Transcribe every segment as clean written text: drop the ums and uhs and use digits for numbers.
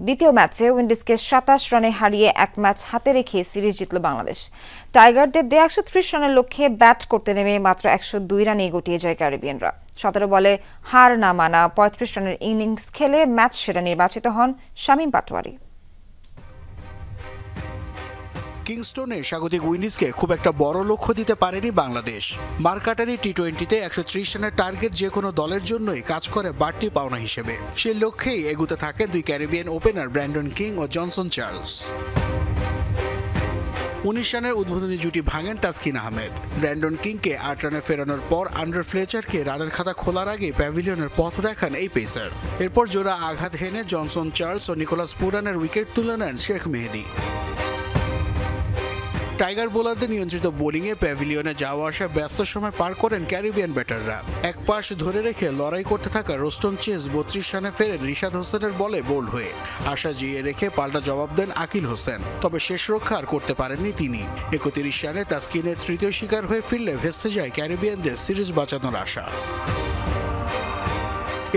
দ্বিতীয় ম্যাচে উইন্ডিজকে ২৭ রানে হারিয়ে এক ম্যাচ হাতে রেখে সিরিজ জিতল বাংলাদেশ। টাইগারদের দেয়া ১৩০ রানের লক্ষ্যে ব্যাট করতে নেমে মাত্র ১০২ রানে গুটিয়ে যায় ক্যারিবিয়ানরা। ১৭ বলে হার না মানা ৩৫ রানের ইনিংস খেলে ম্যাচ সেরা নির্বাচিত হন শামীম পাটোয়ারি। কিংস্টোনে স্বাগতিক উইন্ডিজকে খুব একটা বড় লক্ষ্য দিতে পারেনি বাংলাদেশ। মারকাটারি টি-20তে ১৩০ রানের টার্গেট যে কোনো দলের জন্যই কাজ করে বাড়তি পাওনা হিসেবে। সেই লক্ষ্যেই এগুতে থাকে দুই ক্যারিবিয়ান ওপেনার ব্র্যান্ডন কিং ও জনসন চার্লস। ১৯ রানের উদ্বোধনী জুটি ভাঙেন তাসকিন আহমেদ। ব্র্যান্ডন কিংকে ৮ রানে ফেরানোর পর আন্ড্রে ফ্লেচারকে রানের খাতা খোলার আগে প্যাভিলিয়নের পথ দেখান এই পেসার। এরপর জোড়া আঘাত হেনে জনসন চার্লস ও নিকোলাস পুরানের উইকেট তুলে নেন শেখ মেহেদী। টাইগার বোলারদের নিয়ন্ত্রিত বোলিংয়ে প্যাভিলিয়নে যাওয়া আসা ব্যস্ত সময় পার করেন ক্যারিবিয়ান ব্যাটাররা। এক পাশ ধরে রেখে লড়াই করতে থাকা রোস্টন চেজ ৩২ রানে ফেরেন রিশাদ হোসেনের বলে বোল্ড হয়ে। আশা জিয়ে রেখে পাল্টা জবাব দেন আকিল হোসেন, তবে শেষ রক্ষা আর করতে পারেননি তিনি। ৩১ রানে তাসকিনের তৃতীয় শিকার হয়ে ফিরলে ভেস্তে যায় ক্যারিবিয়ানদের সিরিজ বাঁচানোর আশা।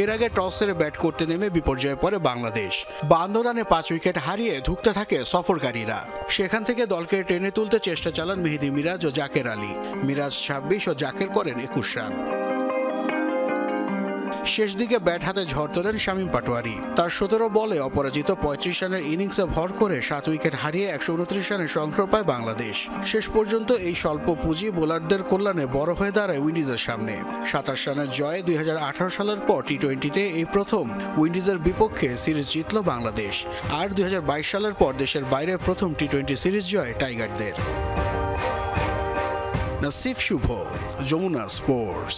এর আগে টস হেরে ব্যাট করতে নেমে বিপর্যয়ে পড়ে বাংলাদেশ। ৫২ রানে ৫ উইকেট হারিয়ে ধুঁকতে থাকে সফরকারীরা। সেখান থেকে দলকে টেনে তুলতে চেষ্টা চালান মেহেদী মিরাজ ও জাকের আলী। মিরাজ ২৬ ও জাকের করেন ২১ রান। শেষ দিকে ব্যাট হাতে ঝড় তোলেন শামীম পাটোয়ারি। তার ১৭ বলে অপরাজিত ৩৫ রানের ইনিংসে ভর করে ৭ উইকেট হারিয়ে ১২৯ রানে সংগ্রহ পায় বাংলাদেশ। শেষ পর্যন্ত এই স্বল্প পুঁজি বোলারদের কল্যাণে বড় হয়ে দাঁড়ায় উইন্ডিজের সামনে। ২৭ রানের জয়ে ২০১৮ সালের পর টি-20তে এই প্রথম উইন্ডিজের বিপক্ষে সিরিজ জিতল বাংলাদেশ। আর ২০২২ সালের পর দেশের বাইরের প্রথম টি-20 সিরিজ জয় টাইগারদের। নাসিফ শুভ, যমুনা স্পোর্টস।